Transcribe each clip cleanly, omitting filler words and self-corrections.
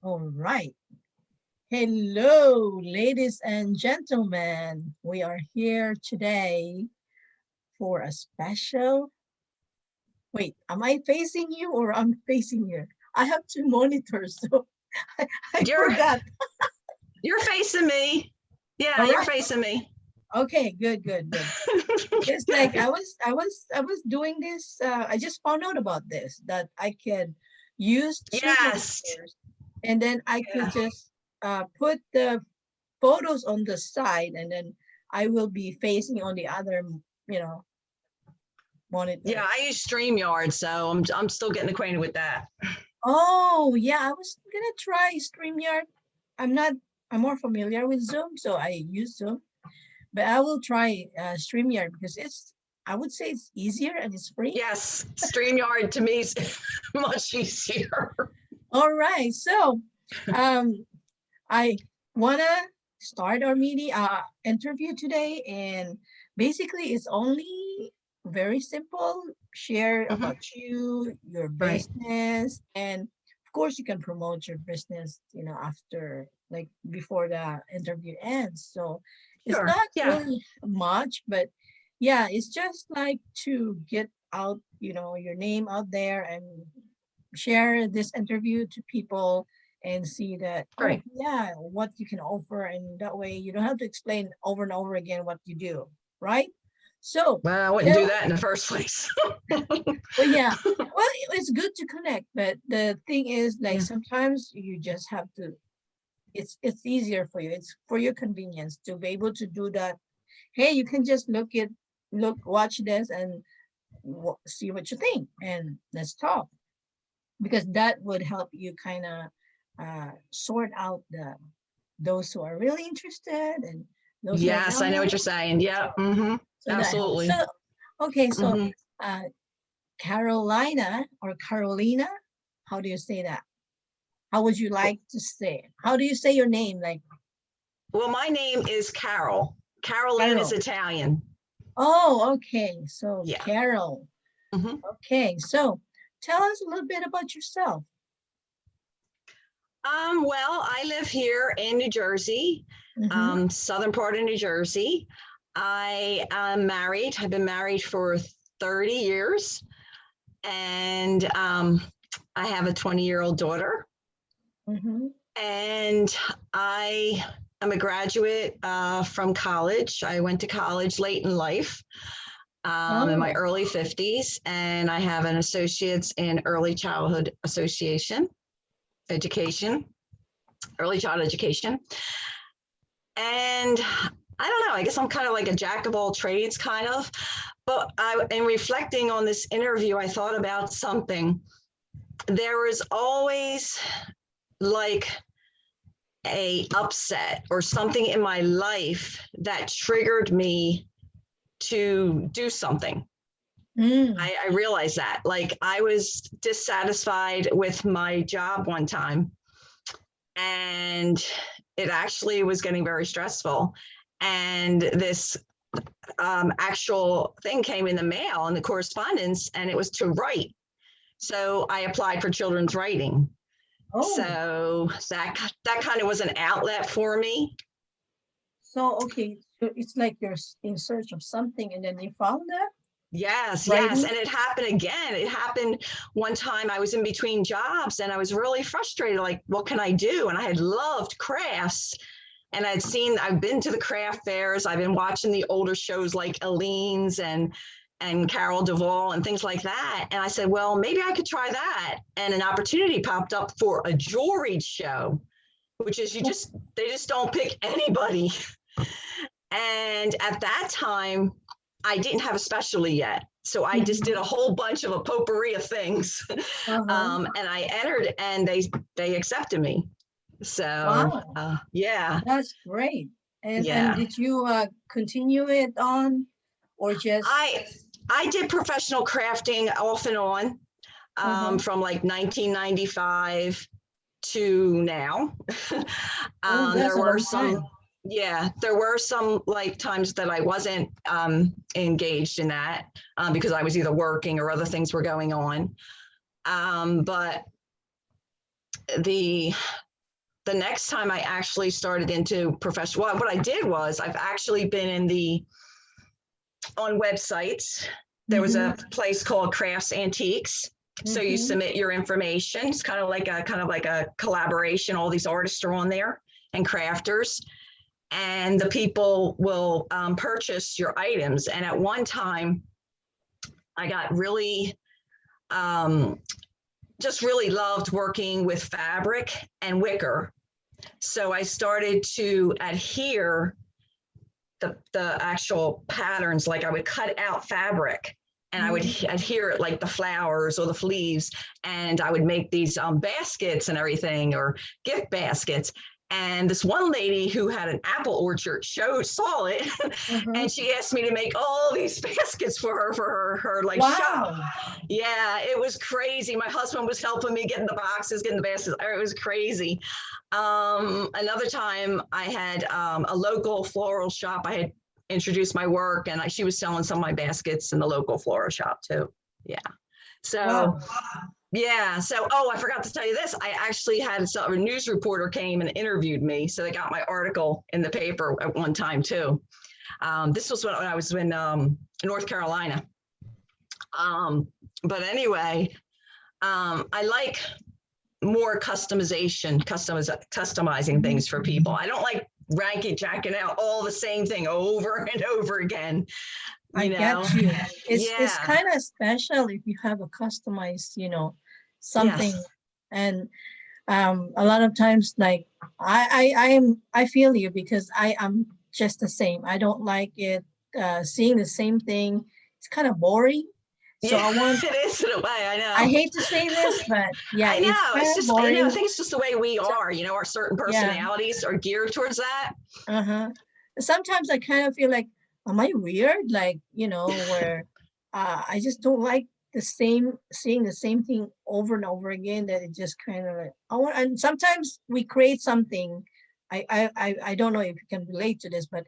All right. Hello, ladies and gentlemen. We are here today for a special. Wait, am I facing you or I'm facing you? I have two monitors, so I You're forgot. you're facing me. Yeah, All you're right. facing me. Okay, good. It's like I was doing this. I just found out about this that I could use two Yes. monitors, and then I could Yeah. just put the photos on the side, and then I will be facing on the other, you know, Yeah, monitor. I use StreamYard, so I'm still getting acquainted with that. Oh yeah, I was gonna try StreamYard. I'm not. I'm more familiar with Zoom, so I use Zoom. But I will try StreamYard because it's. I would say it's easier and it's free. Yes, StreamYard to me is much easier. All right, so um, I wanna start our meeting interview today, and basically it's only very simple. Share Mhm. about you, your Right. business, and of course you can promote your business, after like before the interview ends. So it's Sure. not Yeah. really much, but yeah, it's just like to get out, your name out there and share this interview to people and see that, oh Right. yeah, what you can offer, and that way you don't have to explain over and over again what you do, right? So Well, I wouldn't do tell. that in the first place. Well, yeah, well, it's good to connect, but the thing is, like, Yeah. sometimes you just have to. It's easier for you. It's for your convenience to be able to do that. Hey, you can just watch this and see what you think, and let's talk, because that would help you kind of sort out those who are really interested and those like, Yes, I know oh, what you're saying. Yeah. so Mm-hmm. so that helps. So Absolutely. okay, so Mm-hmm. uh, Carolina or Carolina, how do you say that? How would you like to say it? How do you say your name? Like Well, my name is Carol. Caroline is Carol. Italian. Oh, okay. So Yeah. Carol. Mm-hmm. Okay, so tell us a little bit about yourself. Well, I live here in New Jersey, Mm-hmm. southern part of New Jersey. I am married. I've been married for 30 years, and I have a 20-year-old daughter. Mm-hmm. And I am a graduate from college. I went to college late in life, in my Oh. early 50s, and I have an associate's in early childhood association education, early childhood education. And I don't know, I guess I'm kind of like a jack of all trades, kind of. But in reflecting on this interview, I thought about something. There was always like a upset or something in my life that triggered me to do something. Mm. I realized that. Like I was dissatisfied with my job one time, and it actually was getting very stressful. And this actual thing came in the mail and the correspondence, and it was to write. So I applied for children's writing. Oh. So that kind of was an outlet for me. So okay, so it's like you're in search of something, and then you found that Yes. writing. And it happened again. It happened one time I was in between jobs and I was really frustrated. Like, what can I do? And I had loved crafts. And I've been to the craft fairs. I've been watching the older shows like Elaine's and Carol Duvall and things like that. And I said, well, maybe I could try that. And an opportunity popped up for a jewelry show, which is they just don't pick anybody. And at that time, I didn't have a specialty yet. So I just did a whole bunch of a potpourri of things. Uh-huh. And I entered and they accepted me. So Wow, yeah, that's great. And yeah. did you continue it on, or just I I did professional crafting off and on uh-huh. from like 1995 to now. Oh, that's There a were long some, time. yeah, there were some like times that I wasn't engaged in that because I was either working or other things were going on. But the the next time I actually started into professional, what I did was I've actually been on websites. There was a place called Crafts Antiques. So you submit your information. It's kind of like a collaboration. All these artists are on there and crafters, and the people will purchase your items. And at one time, I got really, just really loved working with fabric and wicker. So I started to adhere the actual patterns. Like I would cut out fabric and I would adhere it like the flowers or the leaves, and I would make these baskets and everything, or gift baskets. And this one lady who had an apple orchard saw it, and she asked me to make all these baskets for her like shop. Yeah, it was crazy. My husband was helping me getting the boxes, getting the baskets. It was crazy. Another time I had a local floral shop. I had introduced my work, and she was selling some of my baskets in the local floral shop too. Yeah. So, yeah. So, I forgot to tell you this. I actually had a news reporter came and interviewed me. So they got my article in the paper at one time too. This was when I was in North Carolina. But anyway, I like more customizing things for people. I don't like jacking out all the same thing over and over again. I get you. It's kind of special if you have a customized, something. Yes. And a lot of times, like I feel you, because I am just the same. I don't like it seeing the same thing. It's kind of boring. So it is in a way. I know. I hate to say this, but yeah, I know. It's just boring. I think it's just the way we are. Our certain personalities are geared towards that. Sometimes I kind of feel like, am I weird? Like, where I just don't like seeing the same thing over and over again, that it just kind of like, and sometimes we create something. I don't know if you can relate to this, but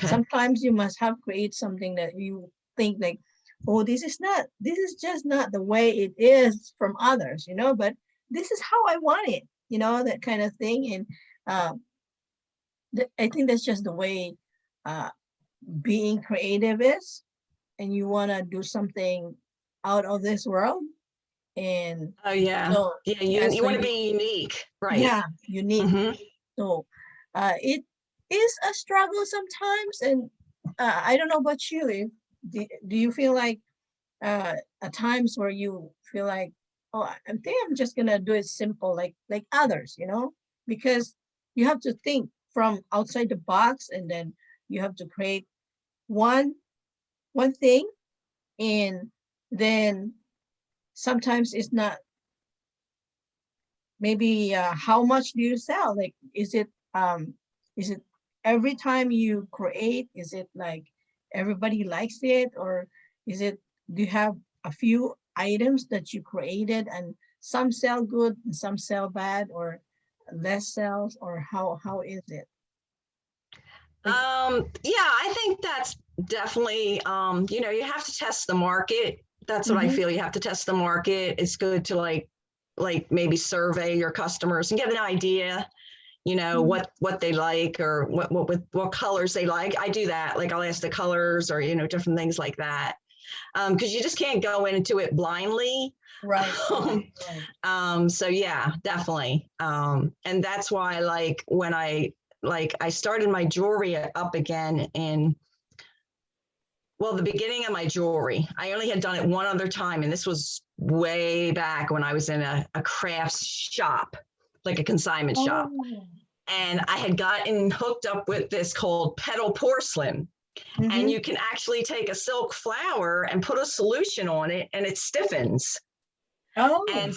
sometimes you must have created something that you think like, oh, this is just not the way it is from others, but this is how I want it, that kind of thing. And I think that's just the way being creative is, and you want to do something out of this world. And you want to be unique, right? Yeah, unique. So it is a struggle sometimes, and I don't know about you. Do you feel like at times where you feel like, oh, I think I'm just gonna do it simple, like others, because you have to think from outside the box, and then you have to create one thing, and then sometimes it's not. Maybe how much do you sell? Like, is it every time you create, is it like everybody likes it, or is it, do you have a few items that you created and some sell good and some sell bad, or less sales, or how is it? I think that's definitely you have to test the market. That's what I feel. You have to test the market. It's good to like maybe survey your customers and get an idea, what they like, or what colors they like. I do that. Like I'll ask the colors, or different things like that, because you just can't go into it blindly. Right. So yeah, definitely. And that's why, like, when I started my jewelry up again the beginning of my jewelry, I only had done it one other time. And this was way back when I was in a crafts shop, like a consignment shop. And I had gotten hooked up with this called Petal Porcelain. And you can actually take a silk flower and put a solution on it, and it stiffens. And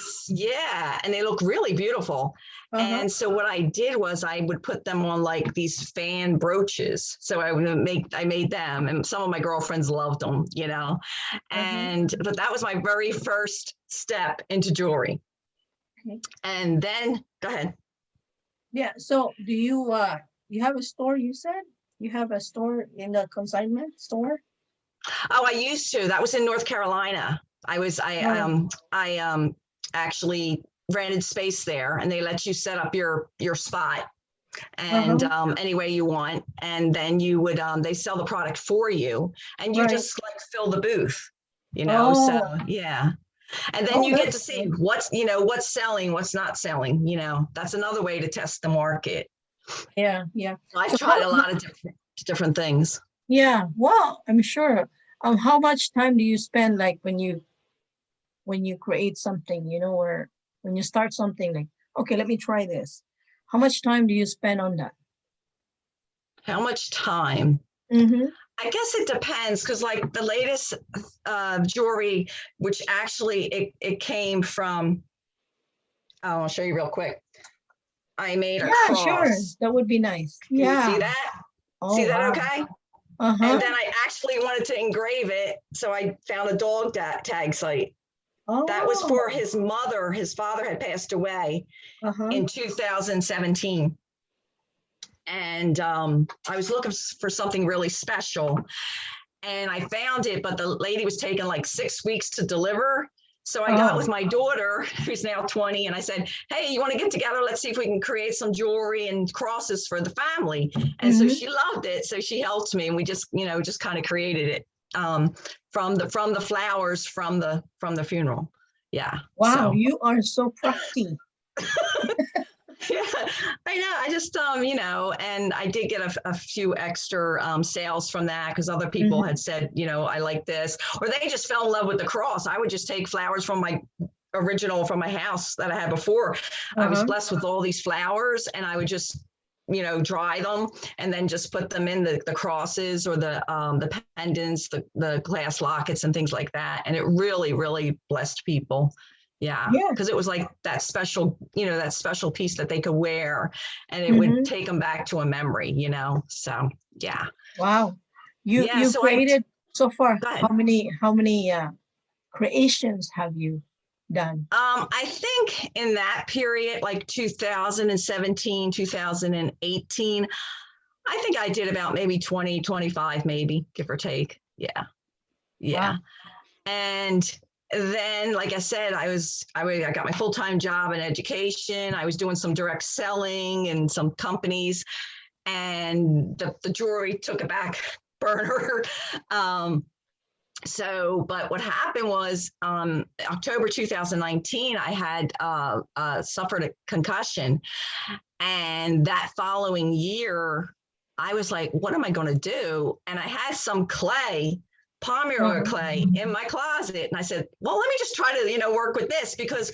and they look really beautiful. And so what I did was I would put them on like these fan brooches. So I made them, and some of my girlfriends loved them, but that was my very first step into jewelry. And then go ahead. Yeah. So do you have a store? You said you have a store in the consignment store? Oh, I used to. That was in North Carolina. I actually rented space there, and they let you set up your spot and any way you want, and then you would they sell the product for you, and you Right. just like fill the booth, you know. So Oh, yeah, and then oh, you get to that's see good. what's selling, what's not selling. You know, that's another way to test the market. Yeah, yeah. I've So tried a lot of different things. yeah, well, I'm sure. How much time do you spend like when you create something, or when you start something like, okay, let me try this. How much time do you spend on that? How much time? Mm-hmm. I guess it depends, because like the latest jewelry, which actually it came from, I'll show you real quick. I made a Yeah, sure. cross. That would be nice. Can you Yeah. see that? Oh, See that wow. okay? Uh-huh. And then I actually wanted to engrave it, so I found a dog tag site. That was for Oh, his mother. His father had passed away uh-huh. in 2017. And I was looking for something really special, and I found it, but the lady was taking like 6 weeks to deliver. So I got with Oh. my daughter, who's now 20, and I said, hey, you want to get together? Let's see if we can create some jewelry and crosses for the family. And so Mm-hmm. she loved it. So she helped me, and we just kind of created it from the flowers from the funeral. Yeah. Wow, So you are so crafty. yeah, I know. I just, and I did get a few extra sales from that, because other people Mm-hmm. had said, I like this, or they just fell in love with the cross. I would just take flowers from my house that I had before. I was Uh-huh. blessed with all these flowers, and I would just, dry them and then just put them in the crosses, or the pendants, the glass lockets and things like that. And it really, really blessed people. Yeah, Yeah. because it was like that special piece that they could wear, and it would Mm-hmm. take them back to a memory, So yeah, Wow. You yeah. you So created so far, go how ahead. many creations have you done? I think in that period, like 2017, 2018, I think I did about maybe 20, 25, maybe, give or take. Yeah, Wow. yeah. And then, like I said, I got my full-time job in education. I was doing some direct selling in some companies, and the jewelry took a back burner. But what happened was, October 2019, I had suffered a concussion. And that following year, I was like, what am I going to do? And I had some clay, palmyra Uh-huh. clay, in my closet. And I said, well, let me just try to, work with this, because,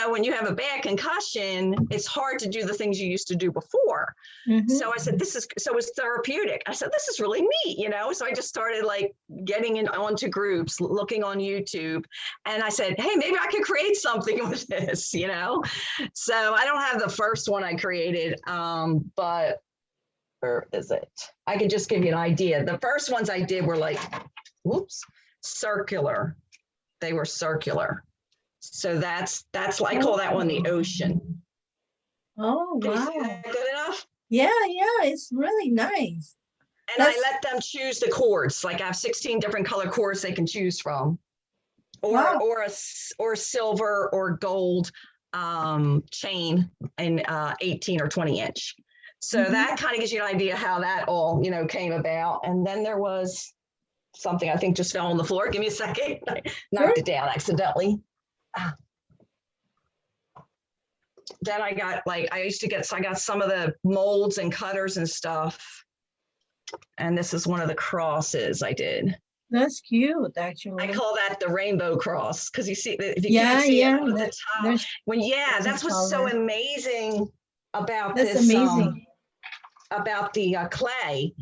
when you have a bad concussion, it's hard to do the things you used to do before. Mm-hmm. So I said, so it's therapeutic. I said, this is really neat. So I just started like getting onto groups, looking on YouTube. And I said, hey, maybe I could create something with this. So I don't have the first one I created, but where is it? I can just give you an idea. The first ones I did were like, circular. They were circular. So that's I call that one the Oh, ocean. oh, Can you see wow. that good enough? Yeah, yeah, it's really nice. And I That's let them choose the cords. Like I have 16 different color cords they can choose from, or wow. or silver or gold chain in 18 or 20 inch. So Mm-hmm. that kind of gives you an idea how that all came about. And then there was something I think just fell on the floor. Give me a second. I Sure. knocked it down accidentally. Then I got I got some of the molds and cutters and stuff. And this is one of the crosses I did. That's cute, I actually. call that the rainbow cross, because you see, if you can't Yeah, see it yeah. up at the top, There's that's different what's so color. amazing about That's this, amazing. about the clay.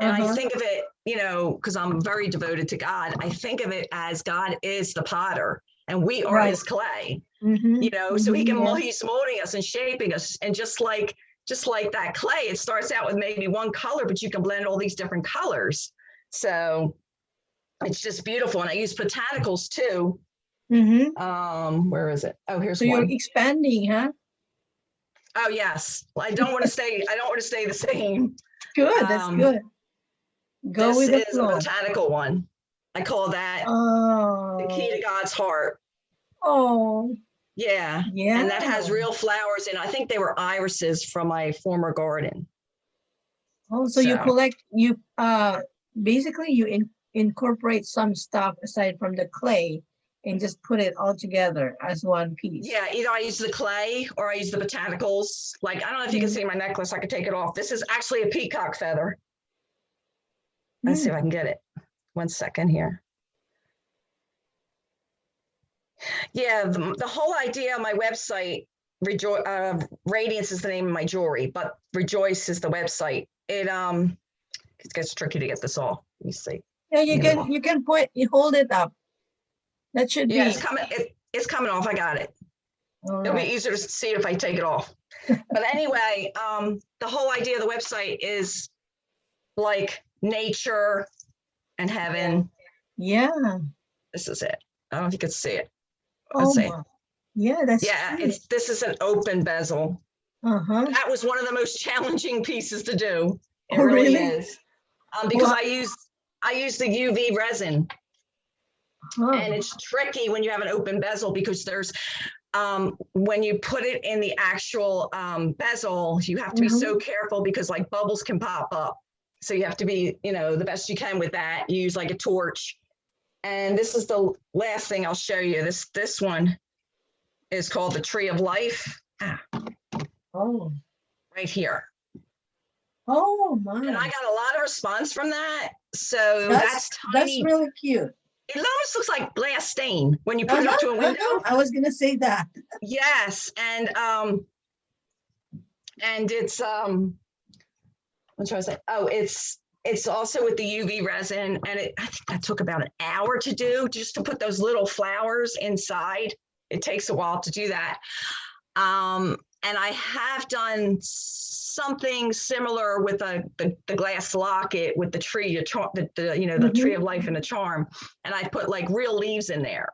And I Uh-huh. think of it, because I'm very devoted to God, I think of it as God is the potter and we are Right. his clay, Mm-hmm. so Mm-hmm. Yes. he's molding us and shaping us. And just like that clay, it starts out with maybe one color, but you can blend all these different colors. So it's just beautiful. And I use botanicals too. Mm-hmm. Where is it? Oh, here's So you're one. expanding, huh? Oh, yes. I don't want to stay the same. Good. That's good. Go This with the is a flow. botanical one. I call that the key Oh, to God's heart. oh. Yeah. Yeah. And that has real flowers in. I think they were irises from my former garden. Oh, so you So collect, you basically you incorporate some stuff aside from the clay and just put it all together as one piece. yeah, either I use the clay or I use the botanicals. Like, I don't know if you can Mm. see my necklace. I could take it off. This is actually a peacock feather. Let's see if I can get it. 1 second here. Yeah, the whole idea of my website, Radiance is the name of my jewelry, but Rejoice is the website. It gets tricky to get this off. Let me see. Yeah, Yeah, you can you hold it up. That should yeah, be it's coming off. I got it. all It'll be right. easier to see it if I take it off. But anyway, the whole idea of the website is like nature and heaven. Yeah. This is it. I don't know if you can see it. Let's Oh see. my. Yeah, that's Yeah, cute. this is an open bezel. Uh-huh. That was one of the most challenging pieces to do. It Oh, really really? is. Because Wow. I use the UV resin, Huh. and it's tricky when you have an open bezel because there's when you put it in the actual bezel, you have to be so careful because like bubbles can pop up. So you have to be, the best you can with that. You use like a torch. And this is the last thing I'll show you. This one is called the Tree of Life. Oh. Right here. Oh And I my. got a lot of response from that. So that's That's tiny. really cute. It almost looks like glass stain when you put it up to a window. I was gonna say that. Yes, and it's I'm trying to say. Oh, it's also with the UV resin, and I think that took about an hour to do just to put those little flowers inside. It takes a while to do that. And I have done something similar with the glass locket with the tree, the tree of life and the charm, and I put like real leaves in there.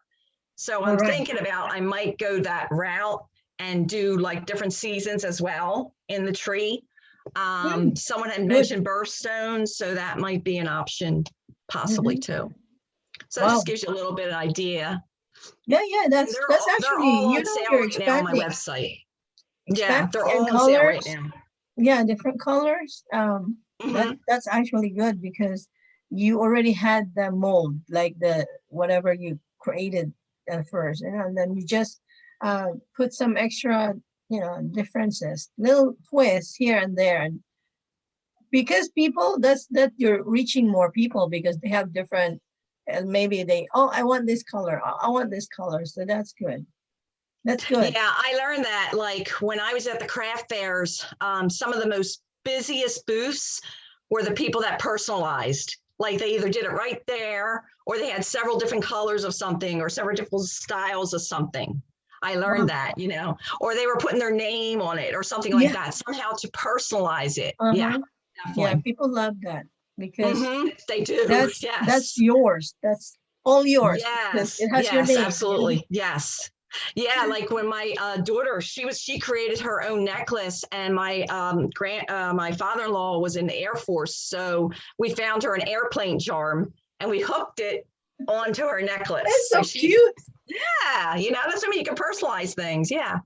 So I'm thinking about I might go that route and do like different seasons as well in the tree. Someone had mentioned birthstones, so that might be an option possibly too. So that just gives you a little bit of idea. Yeah, that's They're actually, all on sale you're right now on my expanding. website. Yeah, Expanding they're in all on sale right colors. now. Yeah, different colors. That's actually good because you already had the mold, like the whatever you created at first, and then you just put some extra, differences, little twists here and there, and because people, that you're reaching more people because they have different, and maybe I want this color, I want this color, so that's good. That's good. Yeah, I learned that like when I was at the craft fairs, some of the most busiest booths were the people that personalized. Like they either did it right there or they had several different colors of something or several different styles of something. I learned that, or they were putting their name on it or something like that, somehow to personalize it. Yeah, definitely. Yeah, people love that because they do. That's yours. That's all yours. Yes. It has your Yes, name. absolutely. Yes. Yeah, like when my daughter, she created her own necklace, and my my father-in-law was in the Air Force, so we found her an airplane charm and we hooked it onto her necklace. That's so cute. Yeah, that's what I mean. You can personalize things. Yeah.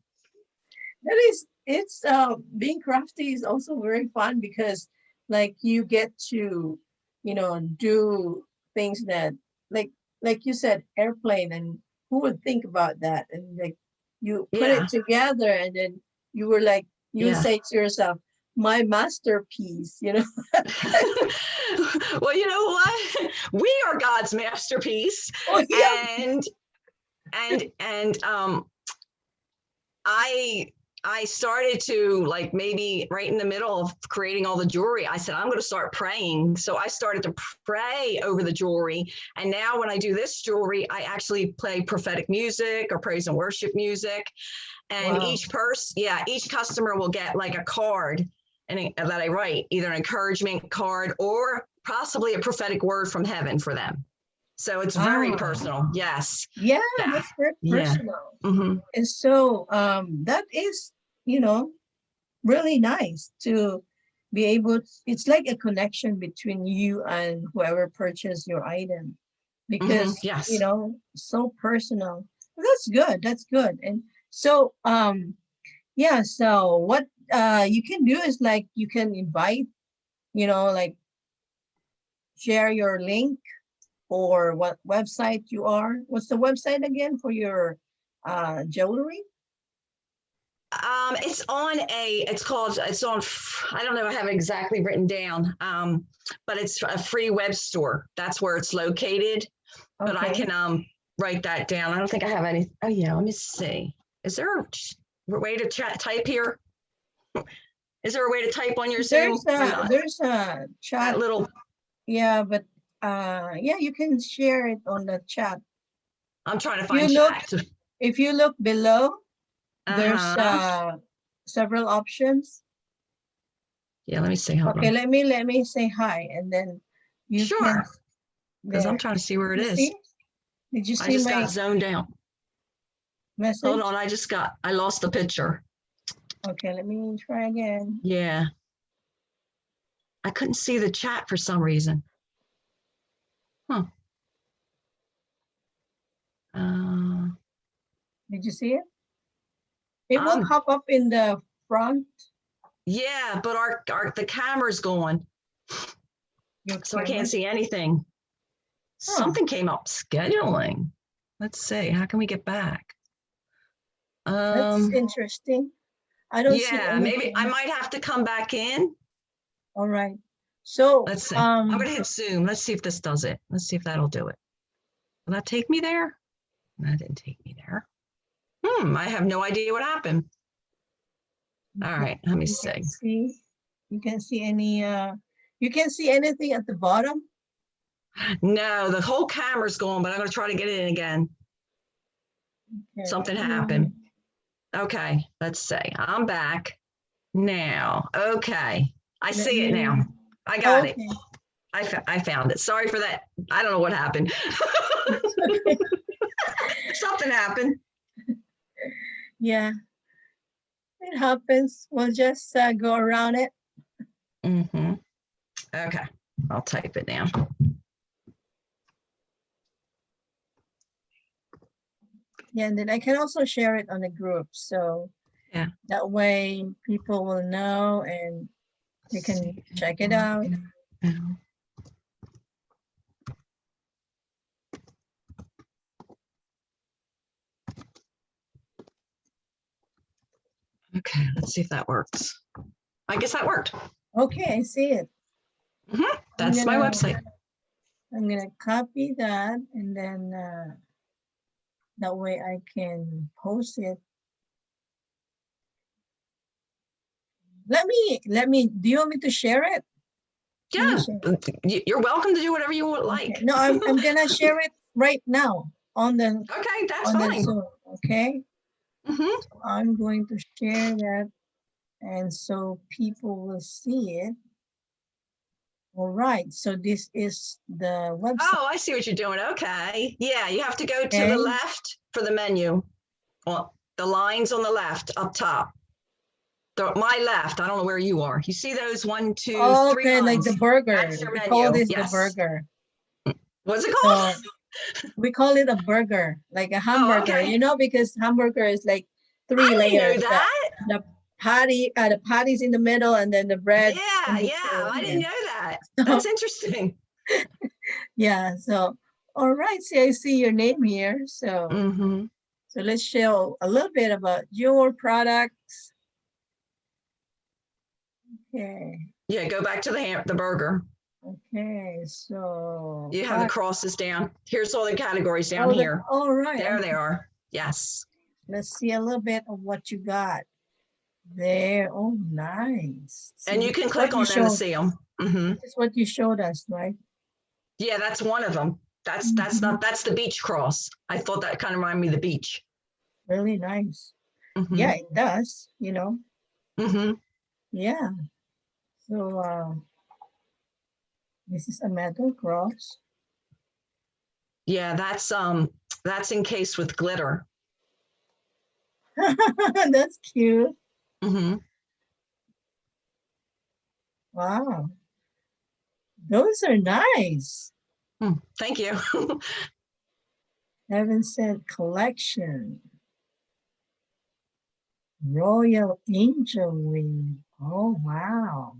It's being crafty is also very fun because like you get to, do things that like you said, airplane, and who would think about that? And like you put it together and then you were like, you say to yourself, my masterpiece. Well, you know what? We are God's masterpiece. Oh, yeah. And I started to like maybe right in the middle of creating all the jewelry, I said, I'm going to start praying. So I started to pray over the jewelry. And now when I do this jewelry, I actually play prophetic music or praise and worship music. And each customer will get like a card that I write, either an encouragement card or possibly a prophetic word from heaven for them. So it's very personal. Yes. Yeah, that's very personal. And so that is, really nice to be able to, it's like a connection between you and whoever purchased your item because, so personal. That's good. That's good. And So yeah, so what you can do is like you can invite, like share your link or what website you are. What's the website again for your jewelry? It's on, I don't know, I have it exactly written down, but it's a free web store. That's where it's located. But I Okay. can write that down. I don't think I have any. Oh yeah, let me see. Is there a way to type here? Is there a way to type on your Zoom or not? There's a chat. That little, Yeah, but yeah, you can share it on the chat. I'm trying to You find look chat. if you look below, there's Uh-huh. several options. Yeah, let me see. Hold Okay, on. let me say hi and then you can Sure, because I'm there. trying to see where it You is. see? Did you I see just my got zoned out. Hold message? on, I lost the picture. Okay, let me try again. Yeah. I couldn't see the chat for some reason. Huh. Did you see it? It will Um, pop up in the front. yeah, but the camera's gone, Your so I camera. can't see anything. Huh. Something came up. Scheduling. Let's see. How can we get back? That's interesting. I don't see Yeah, maybe I anything. might have to come back in. All right. So, Let's see. I'm gonna hit Zoom. Let's see if this does it. Let's see if that'll do it. Will that take me there? That didn't take me there. I have no idea what happened. All right, let me see. You can see any you can see anything at the bottom? No, the whole camera's gone, but I'm gonna try to get it in again. Okay, Something happened. Okay, let's see. I'm back now. Okay, I let see it me now. I got it. okay. I found it. Sorry for that. I don't know what happened. Something happened. Yeah, it happens. We'll just go around it. Mm-hmm. Okay, I'll type it now. Yeah, and then I can also share it on the group. So Yeah. that way people will know and they can check it out. Okay, let's see if that works. I guess that worked. Okay, I see it. That's my website. I'm gonna copy that and then that way I can post it. Let me, do you want me to share it? Yeah, you're welcome to do whatever you would like. Okay. No, I'm gonna share it right now on the okay, that's on fine. the Zoom. Okay. So I'm going to share that, and so people will see it. All right. So this is the website. Oh, I see what you're doing. Okay. Yeah, you have to go to the left for the menu. Well, the lines on the left up top. My left. I don't know where you are. You see those 1, 2, 3 okay, lines? like the burger. That's your We menu. call this the Yes. burger. What's it called? So we call it a burger, like a hamburger. Oh, okay. Because hamburger is like 3 I didn't layers. know that. The patty's in the middle, and then the bread. Yeah, I didn't know that. That's interesting. Yeah. So, all right. See, I see your name here. So, so let's show a little bit about your products. Okay. Yeah, go back to the burger. Okay. So you have the crosses down. Here's all the categories down here. All right. There they are. Yes. Let's see a little bit of what you got there. Oh, nice. And you can click on them to see them. This is what you showed us, right? Yeah, that's one of them. That's the beach cross. I thought that kind of reminded me of the beach. Really nice. Yeah, it does, Yeah. So this is a metal cross. Yeah, that's encased with glitter. That's cute. Wow. Those are nice. Thank you. Heaven Sent collection. Royal Angel Wing. Oh, wow.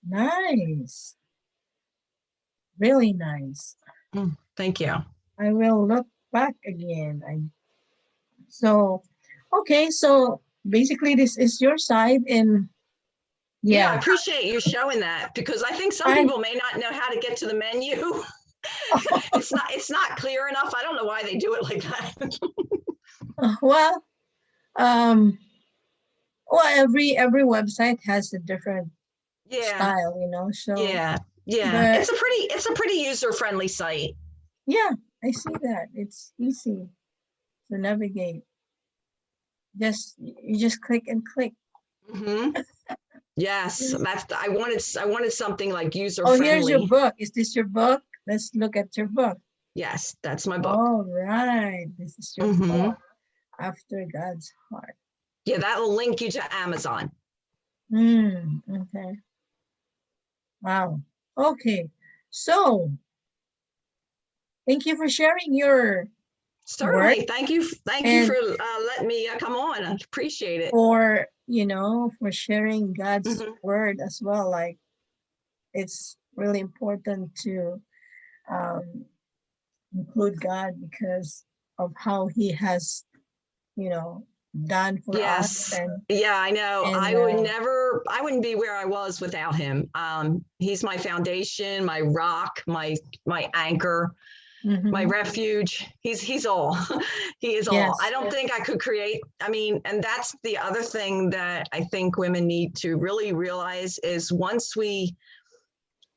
Nice. Really nice. Thank you. I will look back again. So, okay, so basically this is your side and Yeah, I yeah, appreciate you showing that because I think some I people may not know how to get to the menu. It's not clear enough. I don't know why they do it like that. well, um, well, every website has a different Yeah, style, so, yeah, yeah. but It's a pretty user-friendly site. yeah, I see that. It's easy to navigate. You just click and click. Hmm. Yes, I wanted something like Oh, here's your user-friendly. book. Is this your book? Let's look at your book. Yes, that's my book. All right. This is your Hmm. book, After God's Heart. Yeah, that will link you to Amazon. Okay. Wow. Okay. So thank you for sharing your work Certainly. Thank you for and letting me come on. I appreciate it. for sharing God's Hmm. word as well. Like it's really important to um, include God because of how He has, you know, done for us Yes. Yeah, I know. and I wouldn't be where I was without him. He's my foundation, my rock, my anchor, my mhm. refuge. He's all. He is all. I Yes. don't think I could create. I mean, and that's the other thing that I think women need to really realize is once we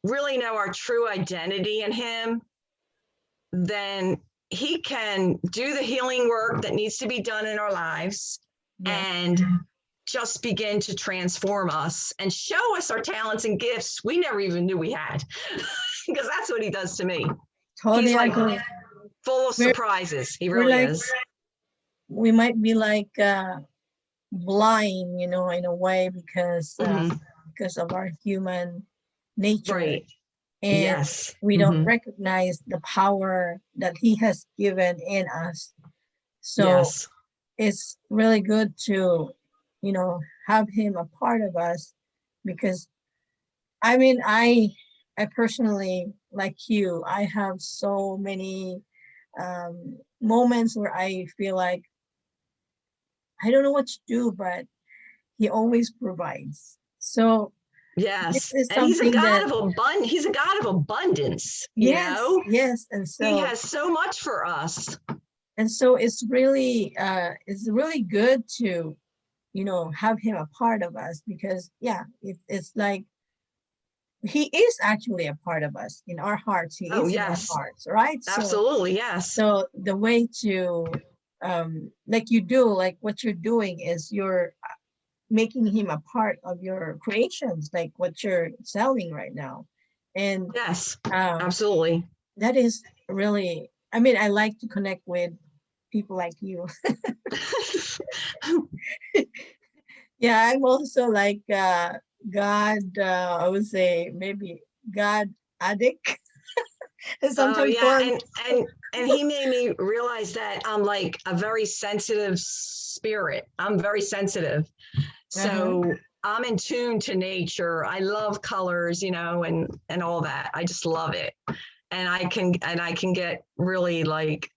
really know our true identity in him, then he can do the healing work that needs to be done in our lives Yes. and just begin to transform us and show us our talents and gifts we never even knew we had. Because that's what he does to me. He's Totally like agree. full of We're surprises. He we're really like is. we might be like blind, in a way Hmm. because of our human nature, Right. and Yes. we don't Hmm. recognize the power that He has given in us. So Yes. it's really good to, have Him a part of us because I mean, I personally, like you, I have so many moments where I feel like I don't know what to do, but He always provides. So this Yes. is And he's a something God that, of abundance. He's a God of abundance, you yes, know? yes, He has so much for us. and so it's really good to have Him a part of us because yeah, it's like He is actually a part of us in our hearts. He Oh, is in our yes. hearts, right? So Absolutely. Yes. so the way to like what you're doing is you're making Him a part of your creations, like what you're selling right now. And Yes. um, Absolutely. that is really, I mean, I like to connect with people like you. Yeah, I'm also like God, I would say maybe God addict in some Oh yeah, form. and he made me realize that I'm like a very sensitive spirit. I'm very sensitive. Uh-huh. So I'm in tune to nature. I love colors, and all that. I just love it. And I can get really like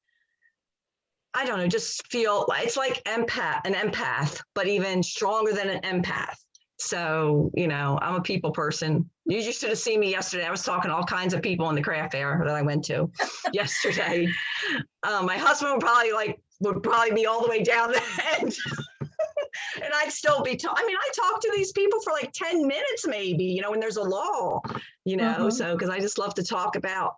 I don't know, just feel it's like an empath, but even stronger than an empath. So, I'm a people person. You should have seen me yesterday. I was talking to all kinds of people in the craft fair that I went to yesterday. My husband would probably be all the way down the end. And I'd still be I mean, I talk to these people for like 10 minutes maybe, when there's a lull, Uh-huh. so because I just love to talk about,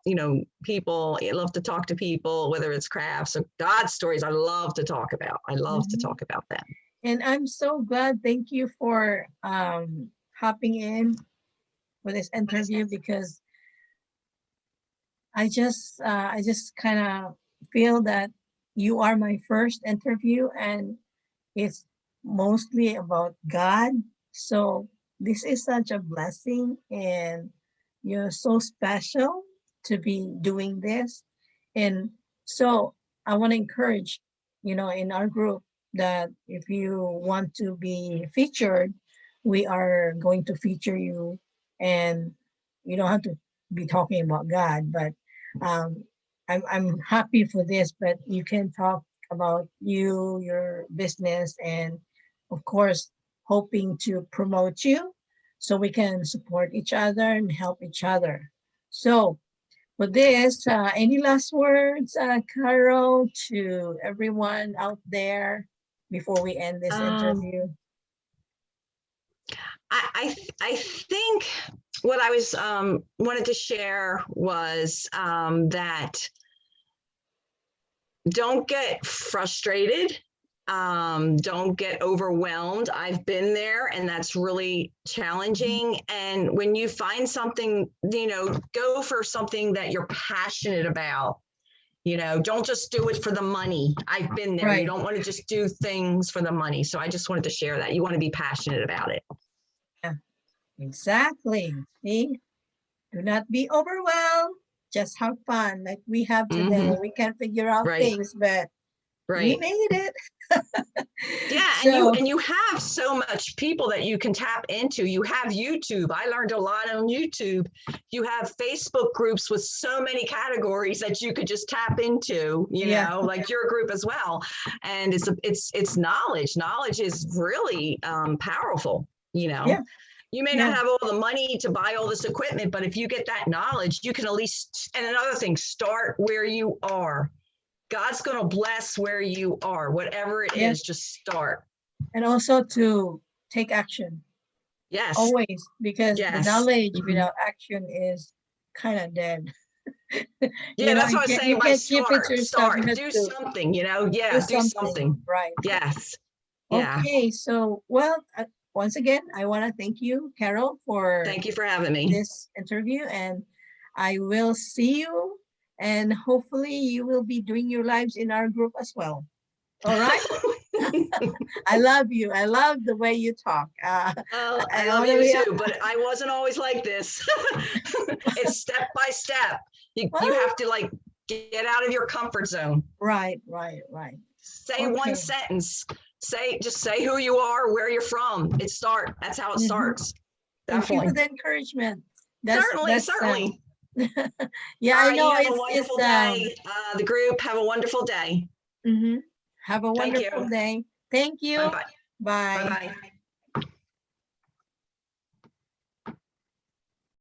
people. I love to talk to people, whether it's crafts or God stories. I love to talk about. I love to Mhm. talk about them. And I'm so glad. Thank you for hopping in for this interview because I just kind of feel that you are my first interview and it's mostly about God. So this is such a blessing and you're so special to be doing this. And so I want to encourage, in our group that if you want to be featured, we are going to feature you, and you don't have to be talking about God, but um, I'm happy for this, but you can talk about your business, and of course, hoping to promote you so we can support each other and help each other. So for this, any last words, Carol, to everyone out there before we end this Um, interview? I think what I was wanted to share was that don't get frustrated. Don't get overwhelmed. I've been there, and that's really challenging. And when you find something, go for something that you're passionate about. Don't just do it for the money. I've been there. You Right. don't want to just do things for the money. So I just wanted to share that. You want to be passionate about it. Yeah, exactly. See, do not be overwhelmed. Just have fun like we have today. Mm-hmm. We can figure out Right. things, but we Right. made it. Yeah, and you So, and you have so much people that you can tap into. You have YouTube. I learned a lot on YouTube. You have Facebook groups with so many categories that you could just tap into, yeah, like your group as well. And it's knowledge. Knowledge is really powerful, yeah, You may not yeah, have all the money to buy all this equipment, but if you get that knowledge, you can at least, and another thing, start where you are. God's going to bless where you are, whatever it yeah. is, just start. And also to take action Yes. always, because the Yes. knowledge Mhm. without action is kind of dead. Yeah, that's what I was You saying by can't keep it to start. yourself. You Start. have Do to something, do Yeah, do something, something. right? Yes. Yeah. Okay, so well, once again, I want to thank you, Carol, for Thank you for having me. this interview, and I will see you, and hopefully you will be doing your lives in our group as well. All right. I love you. I love the way you talk. Well, I I love want to you be. too, but I wasn't always like this. It's step by step. You Well, have to get out of your comfort zone. right, right, right. Say one Okay. sentence. Just say who you are, where you're from. That's how it Mhm. starts. Thank you for Definitely. the encouragement. Certainly, That's certainly. yeah, All I right, you know have a it's wonderful day. The group, have a wonderful day. mhm. Have a Thank wonderful you. day. Thank Bye you. bye. Bye Bye. bye.